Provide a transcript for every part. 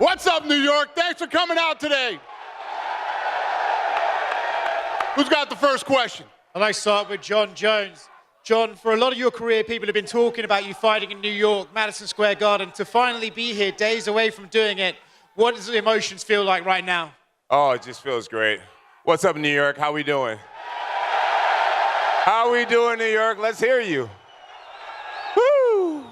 What's up, New York? Thanks for coming out today. Who's got the first question? I'd like to start with Jon Jones. Jon, for a lot of your career, people have been talking about you fighting in New York, Madison Square Garden. To finally be here, days away from doing it, what does the emotions feel like right now? Oh, it just feels great. What's up, New York? How we doing? How we doing, New York? Let's hear you. Woo!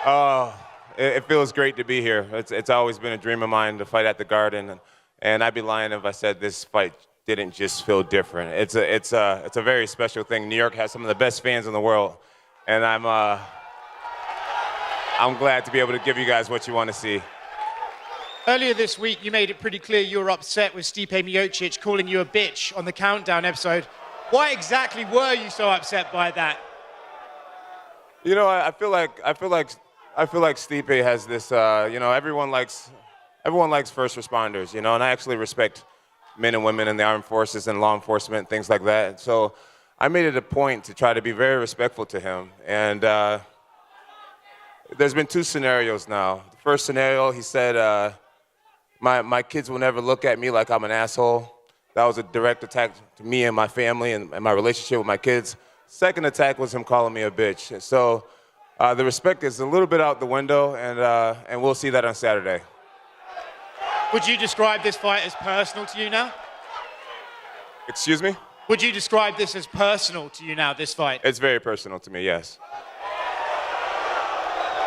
Oh, it feels great to be here. It's always been a dream of mine to fight at the Garden, and I'd be lying if I said this fight didn't just feel different. It's a very special thing. New York has some of the best fans in the world, and I'm glad to be able to give you guys what you want to see. Earlier this week, you made it pretty clear you were upset with Stipe Miocic calling you a bitch on the Countdown episode. Why exactly were you so upset by that? You know, I feel like Stipe has this. You know, everyone likes first responders. You know, and I actually respect men and women in the armed forces and law enforcement, things like that. So I made it a point to try to be very respectful to him. And there's been two scenarios now. The first scenario, he said, my kids will never look at me like I'm an asshole. That was a direct attack to me and my family and my relationship with my kids. Second attack was him calling me a bitch. So the respect is a little bit out the window, and we'll see that on Saturday. Would you describe this fight as personal to you now? Excuse me? Would you describe this as personal to you now, this fight? It's very personal to me, yes.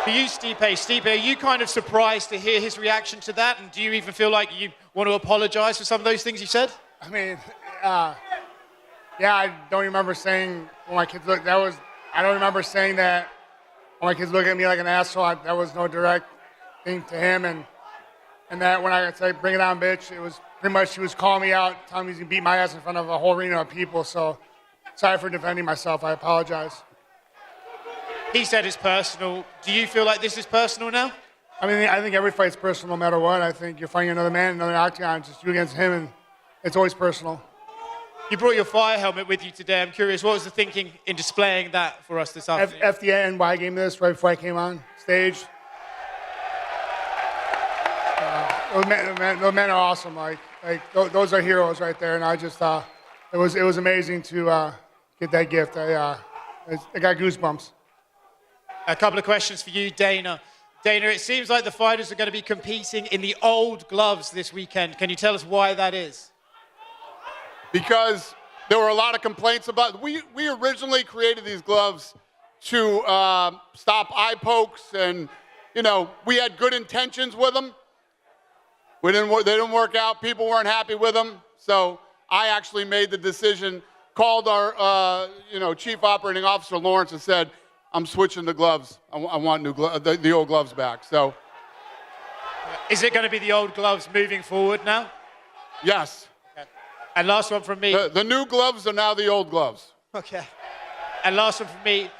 For you, Stipe, are you kind of surprised to hear his reaction to that? And do you even feel like you want to apologize for some of those things you said? I mean, yeah, I don't remember saying when my kids look. I don't remember saying that when my kids look at me like an asshole. That was no direct thing to him, and that when I said bring it on, bitch, it was pretty much he was calling me out, telling me he's gonna beat my ass in front of a whole arena of people. So sorry for defending myself. I apologize. He said it's personal. Do you feel like this is personal now? I mean, I think every fight's personal, no matter what. I think you're fighting another man, another octagon, just you against him, and it's always personal. You brought your fire helmet with you today. I'm curious, what was the thinking in displaying that for us this afternoon? FDA NY gave me this right before I came on stage. Those men are awesome. Like those are heroes right there, and I just thought it was amazing to get that gift. I got goosebumps. A couple of questions for you, Dana. Dana, it seems like the fighters are going to be competing in the old gloves this weekend. Can you tell us why that is? Because there were a lot of complaints about. We originally created these gloves to stop eye pokes, and you know we had good intentions with them. They didn't work out. People weren't happy with them, so I actually made the decision. Called our chief operating officer Lawrence and said, "I'm switching the gloves. I want new the old gloves back." So, is it going to be the old gloves moving forward now? Yes. Okay. And last one from me. The new gloves are now the old gloves. Okay. And last one from me.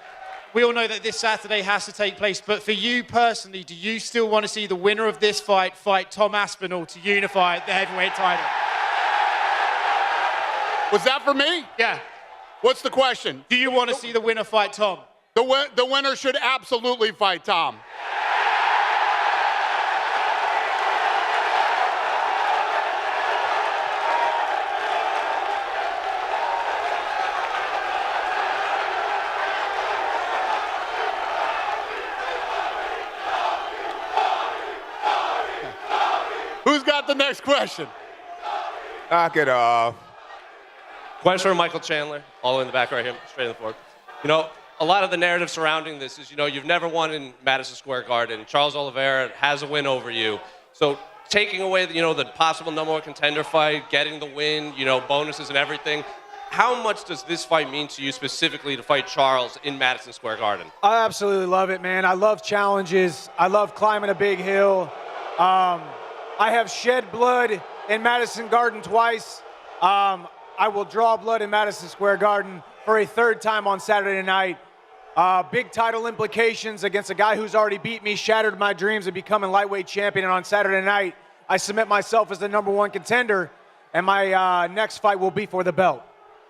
We all know that this Saturday has to take place, but for you personally, do you still want to see the winner of this fight Tom Aspinall to unify the heavyweight title? Was that for me? Yeah. What's the question? Do you want to see the winner fight Tom? The winner should absolutely fight Tom. Who's got the next question? Knock it off. Question for Michael Chandler, all the way in the back right here, straight in the forward. You know, a lot of the narrative surrounding this is, you've never won in Madison Square Garden. Charles Oliveira has a win over you. So taking away, the possible number one contender fight, getting the win, bonuses and everything, how much does this fight mean to you specifically to fight Charles in Madison Square Garden? I absolutely love it, man. I love challenges. I love climbing a big hill. I have shed blood in Madison Garden twice. I will draw blood in Madison Square Garden for a third time on Saturday night. Big title implications against a guy who's already beat me, shattered my dreams of becoming lightweight champion. And on Saturday night, I submit myself as the #1 contender, and my next fight will be for the belt.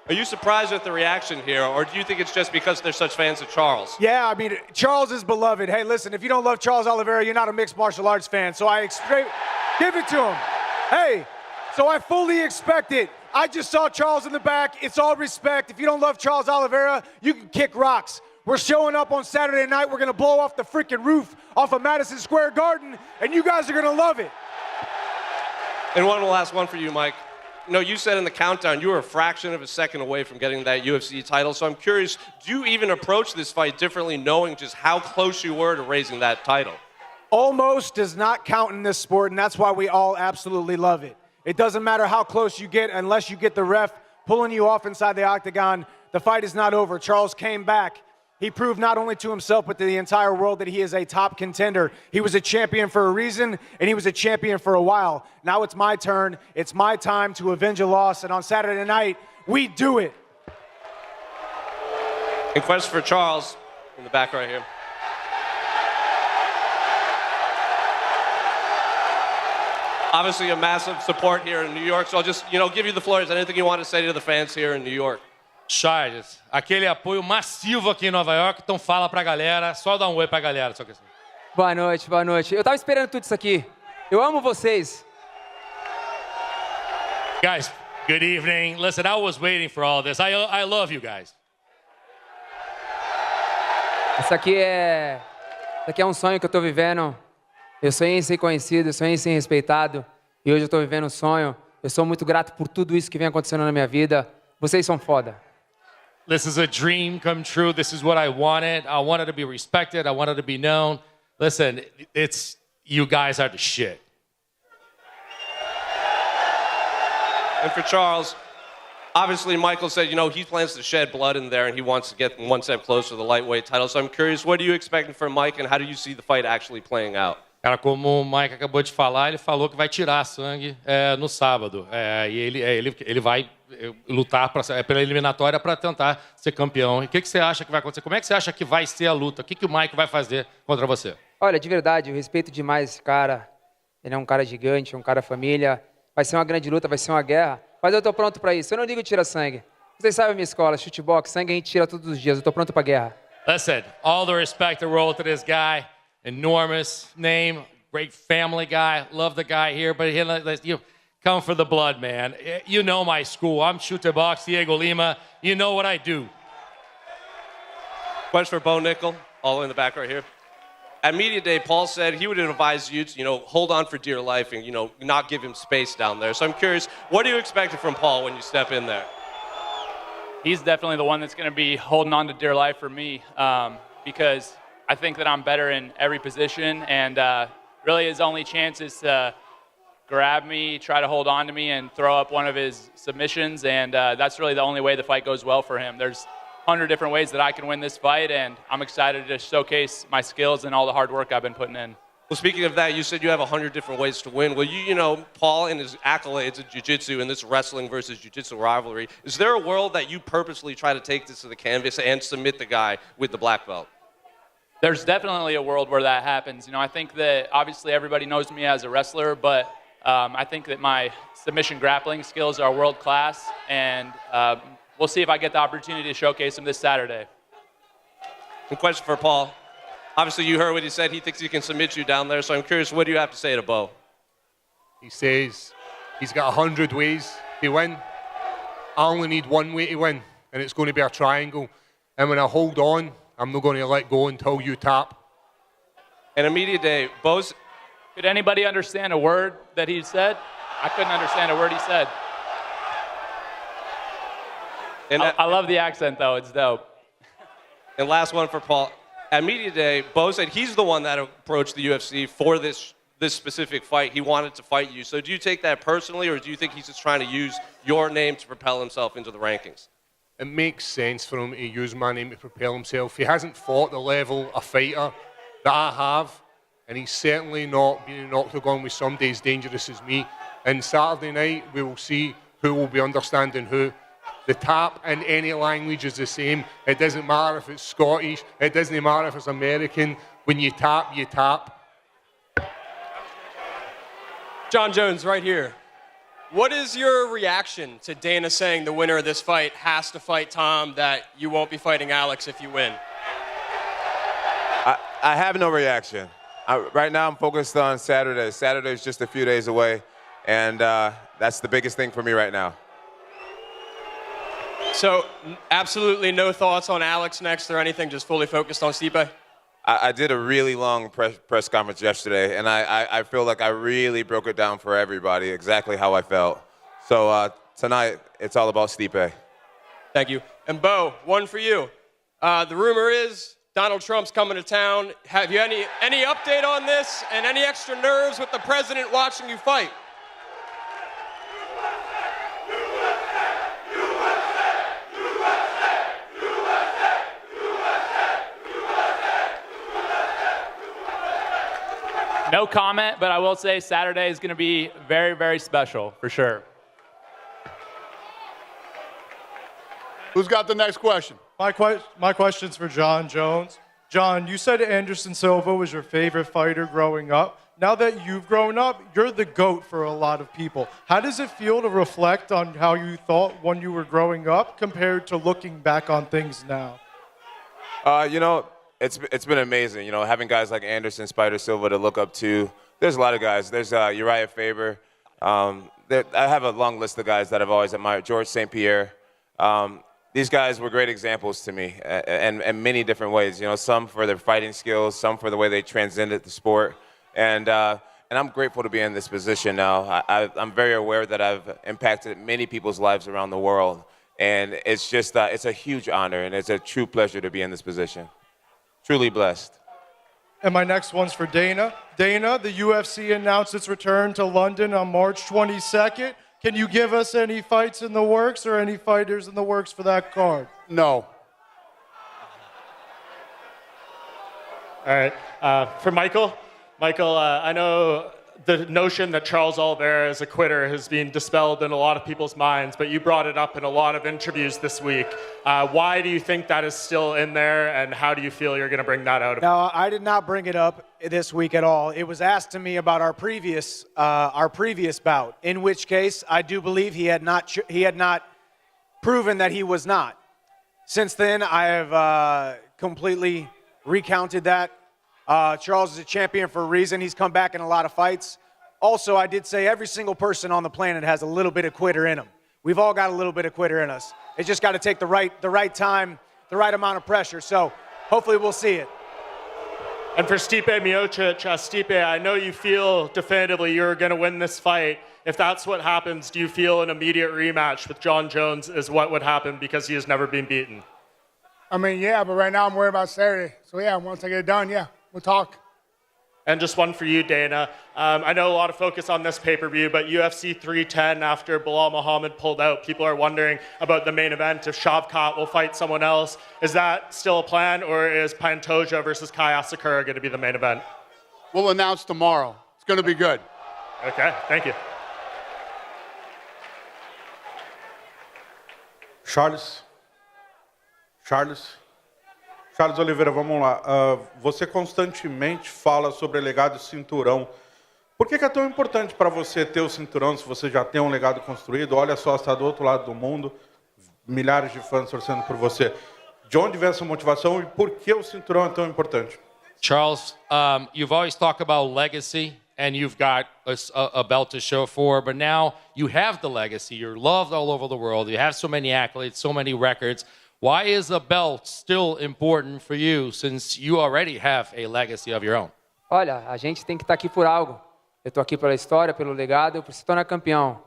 Are you surprised at the reaction here, or do you think it's just because they're such fans of Charles? Yeah, I mean, Charles is beloved. Hey, listen, if you don't love Charles Oliveira, you're not a mixed martial arts fan. So give it to him. Hey, so I fully expect it. I just saw Charles in the back. It's all respect. If you don't love Charles Oliveira, you can kick rocks. We're showing up on Saturday night. We're going to blow off the freaking roof off of Madison Square Garden, and you guys are going to love it. And one last one for you, Mike. You know, you said in the countdown you were a fraction of a second away from getting that UFC title. So I'm curious, do you even approach this fight differently knowing just how close you were to raising that title? Almost does not count in this sport, and that's why we all absolutely love it. It doesn't matter how close you get unless you get the ref pulling you off inside the octagon. The fight is not over. Charles came back. He proved not only to himself but to the entire world that he is a top contender. He was a champion for a reason, and he was a champion for a while. Now it's my turn. It's my time to avenge a loss, and on Saturday night, we do it. In question for Charles, in the back right here. Obviously a massive support here in New York, so I'll just, give you the floor. Is there anything you want to say to the fans here in New York? Charles, aquele apoio massivo aqui em Nova York, então fala pra galera, só dá um oi pra galera. Só que assim. Boa noite, boa noite. Eu tava esperando tudo isso aqui. Eu amo vocês. Guys, good evening. Listen, I was waiting for all this. I love you guys. Isso aqui é um sonho que eu tô vivendo. Eu sonhei em ser conhecido, eu sonhei em ser respeitado. E hoje eu tô vivendo um sonho. Eu sou muito grato por tudo isso que vem acontecendo na minha vida. Vocês são foda. This is a dream come true. This is what I wanted. I wanted to be respected. I wanted to be known. Listen, you guys are the shit. And for Charles, obviously Michael said, he plans to shed blood in there and he wants to get one step closer to the lightweight title. So I'm curious, what are you expecting from Mike and how do you see the fight actually playing out? Cara, como o Mike acabou de falar, ele falou que vai tirar sangue no sábado. E ele vai lutar pela eliminatória para tentar ser campeão. E o que você acha que vai acontecer? Como é que você acha que vai ser a luta? O que o Mike vai fazer contra você? Olha, de verdade, eu respeito demais esse cara. Ele é um cara gigante, um cara família. Vai ser uma grande luta, vai ser uma guerra. Mas eu tô pronto para isso. Eu não digo tira sangue. Vocês sabem a minha escola, chutebox, sangue a gente tira todos os dias. Eu tô pronto para guerra. Listen, all the respect in the world to this guy. Enormous name, great family guy. Love the guy here, but you come for the blood, man. You know my school. I'm chutebox, Diego Lima. You know what I do. Question for Bo Nickal, all in the back right here. At Media Day, Paul said he would advise you to, hold on for dear life and, not give him space down there. So I'm curious, what are you expecting from Paul when you step in there? He's definitely the one that's going to be holding on to dear life for me because I think that I'm better in every position, and really his only chance is to grab me, try to hold on to me, and throw up one of his submissions, and that's really the only way the fight goes well for him. There's 100 different ways that I can win this fight, and I'm excited to showcase my skills and all the hard work I've been putting in. Well, speaking of that, you said you have 100 different ways to win. Well, Paul and his accolades in jiu-jitsu and this wrestling versus jiu-jitsu rivalry, is there a world that you purposely try to take this to the canvas and submit the guy with the black belt? There's definitely a world where that happens. I think that obviously everybody knows me as a wrestler, but I think that my submission grappling skills are world class, and we'll see if I get the opportunity to showcase them this Saturday. And question for Paul. Obviously, you heard what he said. He thinks he can submit you down there, so I'm curious, what do you have to say to Bo? He says he's got 100 ways to win. I only need one way to win, and it's going to be a triangle. And when I hold on, I'm not going to let go until you tap. And a Media Day, Bo's... Could anybody understand a word that he said? I couldn't understand a word he said. And I love the accent, though. It's dope. And last one for Paul. At Media Day, Bo said he's the one that approached the UFC for this specific fight. He wanted to fight you. So do you take that personally, or do you think he's just trying to use your name to propel himself into the rankings? It makes sense for him to use my name to propel himself. He hasn't fought the level of fighter that I have, and he's certainly not been in an octagon with somebody as dangerous as me. And Saturday night, we will see who will be understanding who. The tap in any language is the same. It doesn't matter if it's Scottish. It doesn't matter if it's American. When you tap, you tap. Jon Jones right here. what is your reaction to Dana saying the winner of this fight has to fight Tom, that you won't be fighting Alex if you win? I have no reaction. Right now I'm focused on Saturday. Saturday is just a few days away, and that's the biggest thing for me right now. So absolutely no thoughts on Alex next or anything, just fully focused on Stipe? I did a really long press conference yesterday, and I feel like I really broke it down for everybody, exactly how I felt. So tonight, it's all about Stipe. Thank you. And Bo, one for you. The rumor is Donald Trump's coming to town. Have you any update on this and any extra nerves with the president watching you fight? No comment, but I will say Saturday is going to be very, very special, for sure. Who's got the next question? My question's for Jon Jones. Jon, you said Anderson Silva was your favorite fighter growing up. Now that you've grown up, you're the GOAT for a lot of people. How does it feel to reflect on how you thought when you were growing up compared to looking back on things now? It's been amazing, having guys like Anderson, Spider Silva to look up to. There's a lot of guys. There's Uriah Faber. I have a long list of guys that I've always admired. George St. Pierre. These guys were great examples to me in many different ways. Some for their fighting skills, some for the way they transcended the sport. And I'm grateful to be in this position now. I'm very aware that I've impacted many people's lives around the world. And it's just, it's a huge honor, and it's a true pleasure to be in this position. Truly blessed. And my next one's for Dana. Dana, the UFC announced its return to London on March 22nd. Can you give us any fights in the works or any fighters in the works for that card? No. All right. For Michael. Michael, I know the notion that Charles Oliveira is a quitter has been dispelled in a lot of people's minds, but you brought it up in a lot of interviews this week. Why do you think that is still in there, and how do you feel you're going to bring that out? No, I did not bring it up this week at all. It was asked to me about our previous bout, in which case I do believe he had not proven that he was not. Since then, I have completely recounted that. Charles is a champion for a reason. He's come back in a lot of fights. Also, I did say every single person on the planet has a little bit of quitter in them. We've all got a little bit of quitter in us. It's just got to take the right time, the right amount of pressure. So hopefully we'll see it. And for Stipe Miocic, Stipe, I know you feel definitively you're going to win this fight. If that's what happens, do you feel an immediate rematch with Jon Jones is what would happen because he has never been beaten? I mean, yeah, but right now I'm worried about Saturday. So, yeah, once I get it done, yeah, we'll talk. And just one for you, Dana. I know a lot of focus on this pay-per-view, but UFC 310 after Bilal Muhammad pulled out, people are wondering about the main event, if Shavkat will fight someone else. Is that still a plan, or is Pantoja versus Kai Asakura going to be the main event? We'll announce tomorrow. It's going to be good. Okay, thank you. Charles Oliveira, vamos lá. Você constantemente fala sobre legado e cinturão. Por que é tão importante para você ter o cinturão se você já tem um legado construído? Olha só, está do outro lado do mundo, milhares de fãs torcendo por você. De onde vem essa motivação e por que o cinturão é tão importante? Charles, you've always talked about legacy, and you've got a belt to show for, but now you have the legacy. You're loved all over the world. You have so many accolades, so many records. Why is a belt still important for you, since you already have a legacy of your own? Olha, a gente tem que estar aqui por algo. Eu estou aqui pela história, pelo legado, eu preciso tornar campeão.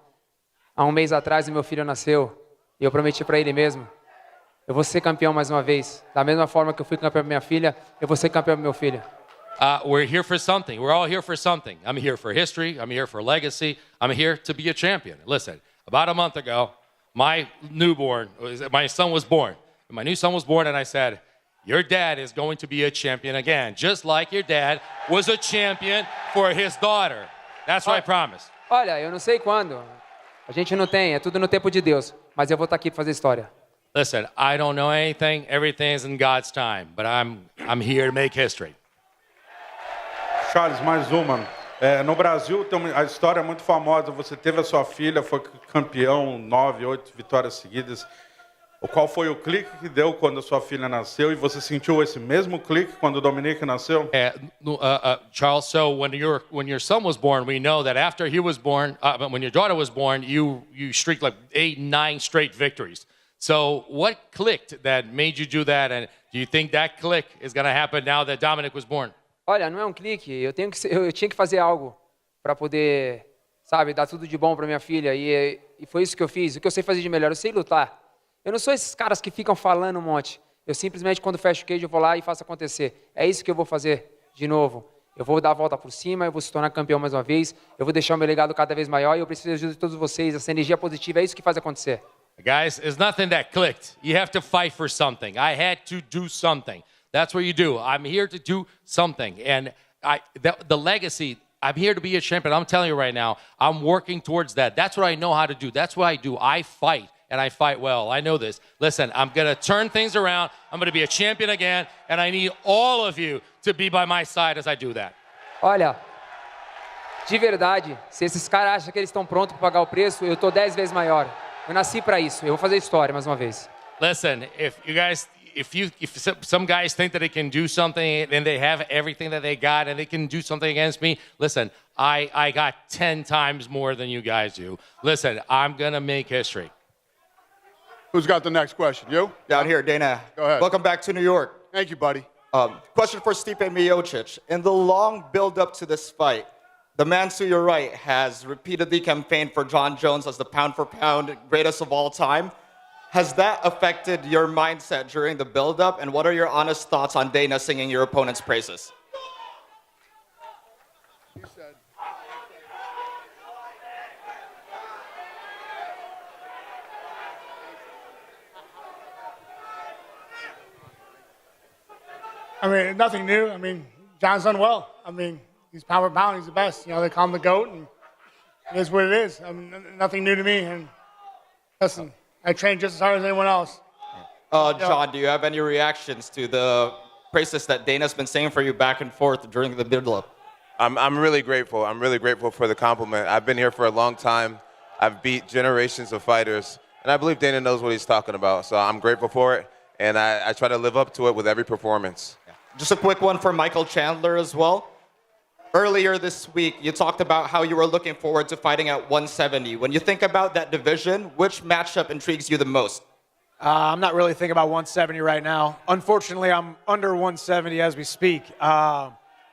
Há um mês atrás, o meu filho nasceu, e eu prometi para ele mesmo, eu vou ser campeão mais uma vez. Da mesma forma que eu fui campeão da minha filha, eu vou ser campeão do meu filho. We're here for something. We're all here for something. I'm here for history. I'm here for legacy. I'm here to be a champion. Listen, about a month ago, my son was born. My new son was born, and I said, your dad is going to be a champion again, just like your dad was a champion for his daughter. That's what I promised. Olha, eu não sei quando. A gente não tem, é tudo no tempo de Deus. Mas eu vou estar aqui para fazer história. Listen, I don't know anything. Everything's in God's time, but I'm here to make history. Charles, mais uma. No Brasil, a história é muito famosa. Você teve a sua filha, foi campeão, 9, 8 vitórias seguidas. Qual foi o clique que deu quando a sua filha nasceu? E você sentiu esse mesmo clique quando o Dominique nasceu? Charles, so when your son was born, we know that after he was born, when your daughter was born, you streaked like 8, 9 straight victories. So what clicked that made you do that? And do you think that click is going to happen now that Dominic was born? Olha, não é um clique. Eu tinha que fazer algo para poder, sabe, dar tudo de bom para minha filha. E foi isso que eu fiz. O que eu sei fazer de melhor, eu sei lutar. Eu não sou esses caras que ficam falando um monte. Eu simplesmente, quando fecho o cage, eu vou lá e faço acontecer. É isso que eu vou fazer de novo. Eu vou dar a volta por cima, eu vou se tornar campeão mais uma vez, eu vou deixar o meu legado cada vez maior e eu preciso da ajuda de todos vocês. Essa energia positiva é isso que faz acontecer. Guys, it's nothing that clicked. You have to fight for something. I had to do something. That's what you do. I'm here to do something. And the legacy, I'm here to be a champion. I'm telling you right now, I'm working towards that. That's what I know how to do. That's what I do. I fight. And I fight well. I know this. Listen, I'm going to turn things around. I'm going to be a champion again. And I need all of you to be by my side as I do that. Olha, de verdade, se esses caras acham que eles estão prontos para pagar o preço, eu estou 10 vezes maior. Eu nasci para isso. Eu vou fazer história mais uma vez. Listen, if some guys think that they can do something and they have everything that they got and they can do something against me, listen, I got 10 times more than you guys do. Listen, I'm going to make history. Who's got the next question? You? Down here, Dana. Go ahead. Welcome back to New York. Thank you, buddy. Question for Stipe Miocic. In the long build-up to this fight, the man to your right has repeatedly campaigned for Jon Jones as the pound-for-pound greatest of all time. Has that affected your mindset during the build-up, and what are your honest thoughts on Dana singing your opponent's praises? I mean, nothing new. I mean, John's done well. I mean, he's pound for pound. He's the best. You know, they call him the GOAT, and it is what it is. I mean, nothing new to me. And listen, I train just as hard as anyone else. Jon, do you have any reactions to the praises that Dana's been saying for you back and forth during the build-up? I'm really grateful. I'm really grateful for the compliment. I've been here for a long time. I've beat generations of fighters, and I believe Dana knows what he's talking about. So I'm grateful for it, and I try to live up to it with every performance. Just a quick one for Michael Chandler as well. Earlier this week, you talked about how you were looking forward to fighting at 170. When you think about that division, which matchup intrigues you the most? I'm not really thinking about 170 right now. Unfortunately, I'm under 170 as we speak.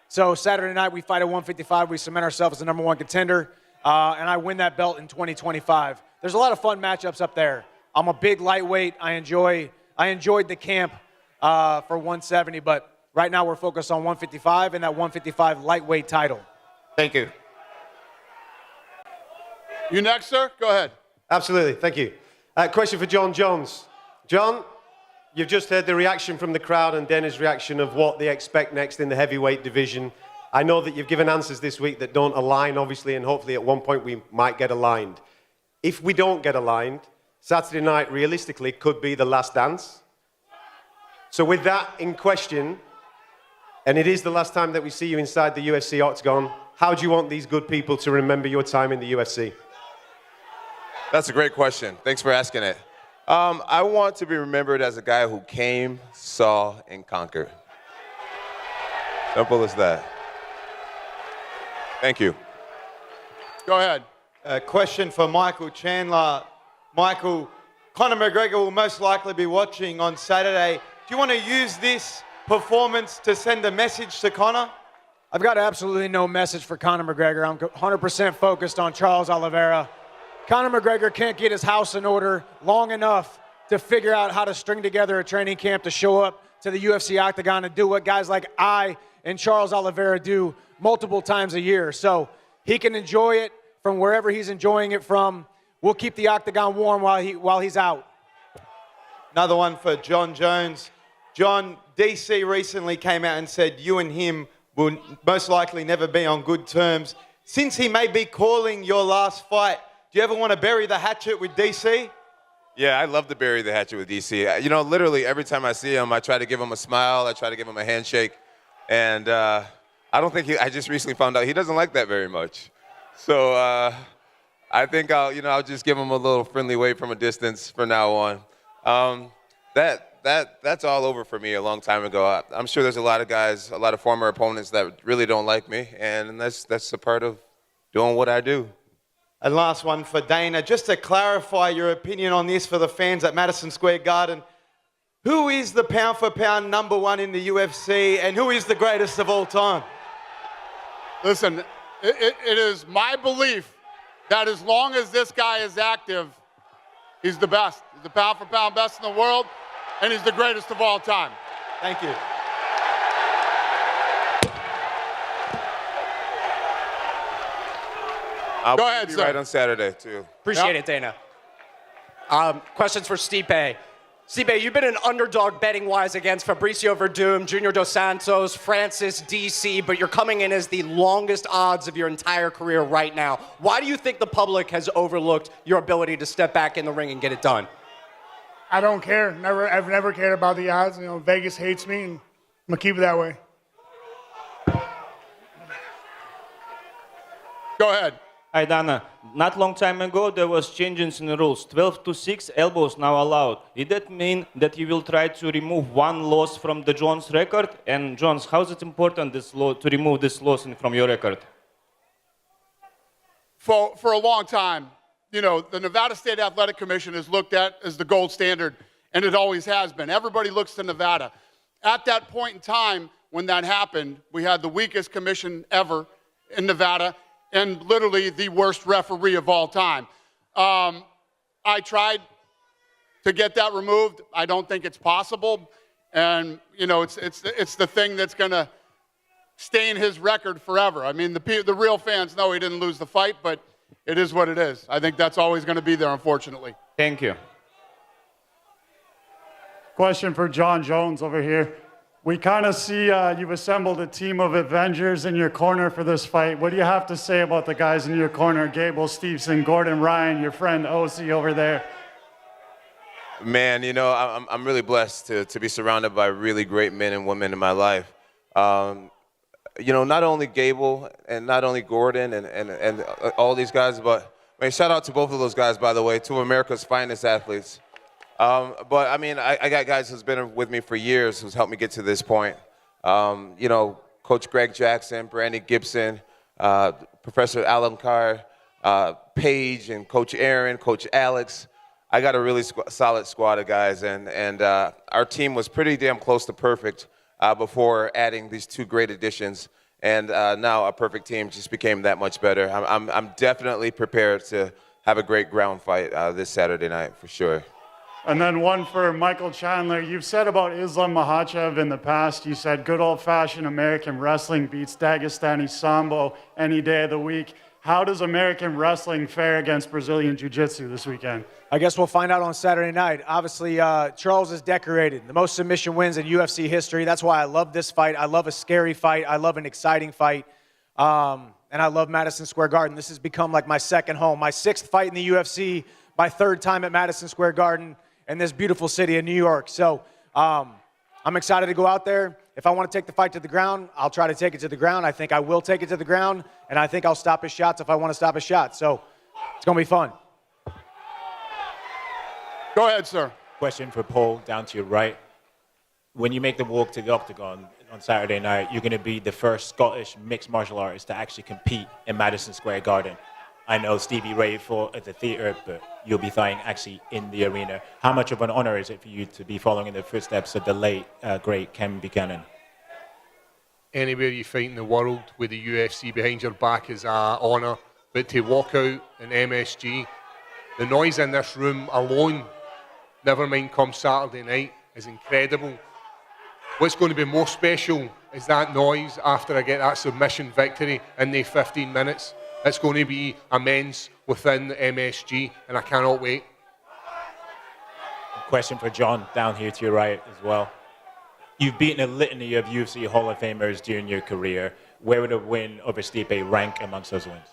So Saturday night, we fight at 155. We cement ourselves as the #1 contender, and I win that belt in 2025. There's a lot of fun matchups up there. I'm a big lightweight. I enjoyed the camp for 170, but right now we're focused on 155 and that 155 lightweight title. Thank you. You next, sir? Go ahead. Absolutely, thank you. Question for Jon Jones. Jon, you've just heard the reaction from the crowd and Dana's reaction of what they expect next in the heavyweight division. I know that you've given answers this week that don't align, obviously, and hopefully at one point we might get aligned. If we don't get aligned, Saturday night realistically could be the last dance. So with that in question, and it is the last time that we see you inside the UFC octagon, how do you want these good people to remember your time in the UFC? That's a great question. Thanks for asking it. I want to be remembered as a guy who came, saw, and conquered. Simple as that. Thank you. Go ahead. A question for Michael Chandler. Michael, Conor McGregor will most likely be watching on Saturday. Do you want to use this performance to send a message to Conor? I've got absolutely no message for Conor McGregor. I'm 100% focused on Charles Oliveira. Conor McGregor can't get his house in order long enough to figure out how to string together a training camp to show up to the UFC octagon and do what guys like I and Charles Oliveira do multiple times a year. So he can enjoy it from wherever he's enjoying it from. We'll keep the octagon warm while he's out. Another one for Jon Jones. Jon, DC recently came out and said you and him will most likely never be on good terms. Since he may be calling your last fight, do you ever want to bury the hatchet with DC? Yeah, I love to bury the hatchet with DC. You know, literally every time I see him, I try to give him a smile. I try to give him a handshake. And I don't think I just recently found out he doesn't like that very much. So I think I'll just give him a little friendly wave from a distance from now on. That's all over for me a long time ago. I'm sure there's a lot of guys, a lot of former opponents that really don't like me, and that's a part of doing what I do. And last one for Dana, just to clarify your opinion on this for the fans at Madison Square Garden. Who is the pound-for-pound #1 in the UFC, and who is the greatest of all time? Listen, it is my belief that as long as this guy is active, he's the best. He's the pound-for-pound best in the world, and he's the greatest of all time. Thank you. I'll Go ahead, be sir. right on Saturday, too. Appreciate it, Dana. Questions for Stipe. Stipe, you've been an underdog betting-wise against Fabricio Verdum, Junior Dos Santos, Francis DC, but you're coming in as the longest odds of your entire career right now. Why do you think the public has overlooked your ability to step back in the ring and get it done? I don't care. I've never cared about the odds. Vegas hates me, and I'm gonna keep it that way. Go ahead. Hi, Dana. Not long time ago, there was changes in the rules. 12-6 elbows now allowed. Did that mean that you will try to remove one loss from the Jones record? And Jones, how is it important to remove this loss from your record? For a long time, the Nevada State Athletic Commission is looked at as the gold standard, and it always has been. Everybody looks to Nevada. At that point in time, when that happened, we had the weakest commission ever in Nevada, and literally the worst referee of all time. I tried to get that removed. I don't think it's possible. And, it's the thing that's going to stain his record forever. I mean, the real fans know he didn't lose the fight, but it is what it is. I think that's always going to be there, unfortunately. Thank you. Question for Jon Jones over here. We kind of see you've assembled a team of Avengers in your corner for this fight. What do you have to say about the guys in your corner? Gable Steveson, Gordon Ryan, your friend Osi over there. Man, I'm really blessed to be surrounded by really great men and women in my life. Not only Gable and not only Gordon and all these guys, but shout out to both of those guys, by the way, two of America's finest athletes. But I got guys who's been with me for years who's helped me get to this point. Coach Greg Jackson, Brandon Gibson, Professor Alan Carr, Paige, and Coach Aaron, Coach Alex. I got a really solid squad of guys, and our team was pretty damn close to perfect before adding these two great additions. And now a perfect team just became that much better. I'm definitely prepared to have a great ground fight this Saturday night for sure. And then one for Michael Chandler. You've said about Islam Makhachev in the past, you said good old-fashioned American wrestling beats Dagestani Sambo any day of the week. How does American wrestling fare against Brazilian Jiu-Jitsu this weekend? I guess we'll find out on Saturday night. Obviously, Charles is decorated. The most submission wins in UFC history. That's why I love this fight. I love a scary fight. I love an exciting fight. And I love Madison Square Garden. This has become like my second home. My sixth fight in the UFC, my third time at Madison Square Garden in this beautiful city of New York. So I'm excited to go out there. If I want to take the fight to the ground, I'll try to take it to the ground. I think I will take it to the ground, and I think I'll stop his shots if I want to stop his shots. So it's going to be fun. Go ahead, sir. Question for Paul, down to your right. When you make the walk to the octagon on Saturday night, you're going to be the first Scottish mixed martial artist to actually compete in Madison Square Garden. I know Stevie Ray fought at the theater, but you'll be fighting actually in the arena. How much of an honor is it for you to be following in the footsteps of the late, great Ken Buchanan? Anywhere you fight in the world with the UFC behind your back is an honor, but to walk out in MSG, the noise in this room alone, never mind come Saturday night, is incredible. What's going to be more special is that noise after I get that submission victory in the 15 minutes. It's going to be immense within the MSG, and I cannot wait. Question for Jon, down here to your right as well. You've beaten a litany of UFC Hall of Famers during your career. Where would a win over Stipe rank amongst those wins?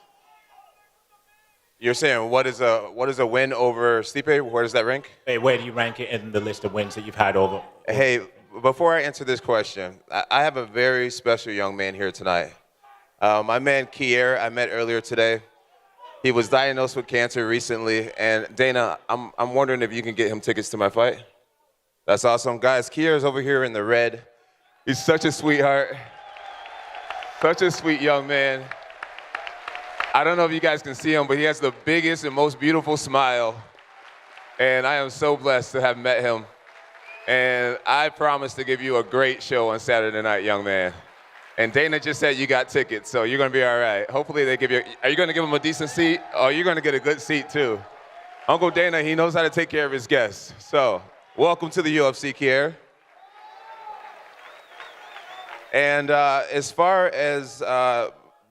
You're saying what is a win over Stipe? Where does that rank? Hey, where do you rank it in the list of wins that you've had over? Hey, before I answer this question, I have a very special young man here tonight. My man Kier, I met earlier today. He was diagnosed with cancer recently, and Dana, I'm wondering if you can get him tickets to my fight. That's awesome. Guys, Kier is over here in the red. He's such a sweetheart. Such a sweet young man. I don't know if you guys can see him, but he has the biggest and most beautiful smile. And I am so blessed to have met him. And I promise to give you a great show on Saturday night, young man. And Dana just said you got tickets, so you're going to be all right. Hopefully they give you, are you going to give him a decent seat? Or you're going to get a good seat too. Uncle Dana, he knows how to take care of his guests. So welcome to the UFC, Kier. And as far as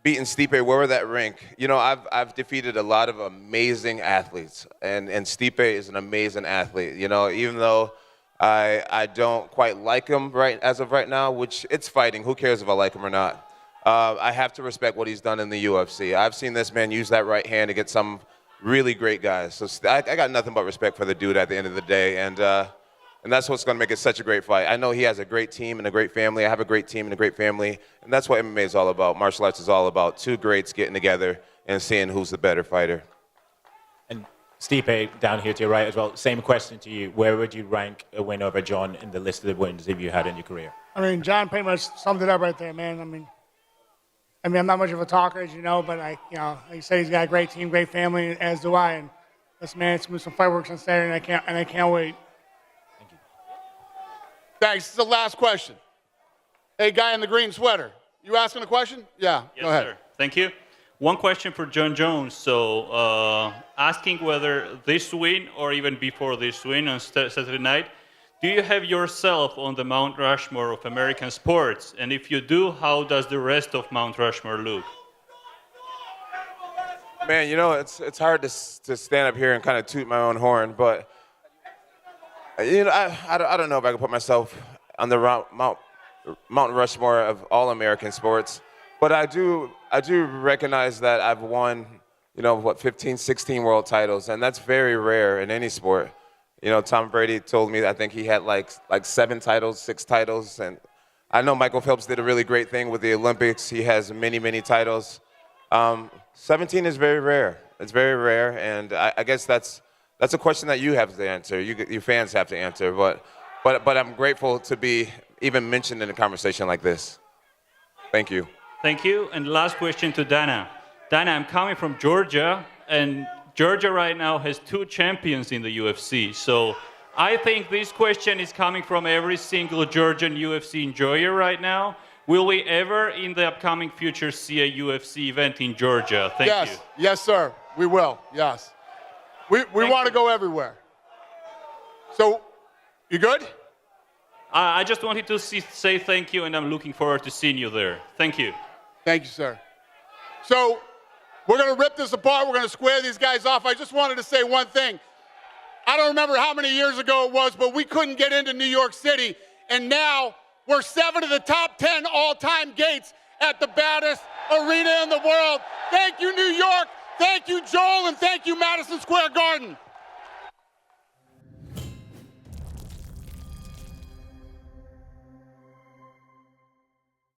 beating Stipe, where were that rank? You know, I've defeated a lot of amazing athletes, and Stipe is an amazing athlete. You know, even though I don't quite like him as of right now, which it's fighting. Who cares if I like him or not? I have to respect what he's done in the UFC. I've seen this man use that right hand against some really great guys. So I got nothing but respect for the dude at the end of the day, and that's what's going to make it such a great fight. I know he has a great team and a great family. I have a great team and a great family, and that's what MMA is all about. Martial arts is all about two greats getting together and seeing who's the better fighter. And Stipe, down here to your right as well, same question to you. Where would you rank a win over Jon in the list of the wins if you had in your career? I mean, Jon pretty much summed it up right there, man. I mean, I'm not much of a talker, as you know, but like you said, he's got a great team, great family, as do I. And this man, it's gonna be some fireworks on Saturday, and I can't wait. Thanks. This is the last question. Hey, guy in the green sweater, you asking a question? Yeah, go ahead. Sir. Thank you. One question for Jon Jones. So, asking whether this win or even before this win on Saturday night, do you have yourself on the Mount Rushmore of American sports? And if you do, how does the rest of Mount Rushmore look? Man, you know, it's hard to stand up here and kind of toot my own horn, but you know, I don't know if I can put myself on the Mount Rushmore of all American sports, but I do recognize that I've won, 15, 16 world titles, and that's very rare in any sport. You know, Tom Brady told me I think he had like 7 titles, 6 titles, and I know Michael Phelps did a really great thing with the Olympics. He has many, many titles. 17 is very rare. It's very rare, and I guess that's a question that you have to answer. Your fans have to answer, but I'm grateful to be even mentioned in a conversation like this. Thank you. Thank you. And last question to Dana. Dana, I'm coming from Georgia, and Georgia right now has 2 champions in the UFC. So I think this question is coming from every single Georgian UFC enjoyer right now. Will we ever, in the upcoming future, see a UFC event in Georgia? Thank you. Yes, sir. We will. Yes. We want to go everywhere. So, you good? I just wanted to say thank you, and I'm looking forward to seeing you there. Thank you. Thank you, sir. So, we're going to rip this apart. We're going to square these guys off. I just wanted to say one thing. I don't remember how many years ago it was, but we couldn't get into New York City, and now we're 7 of the top 10 all-time gates at the baddest arena in the world. Thank you, New York. Thank you, Joel, and thank you, Madison Square Garden.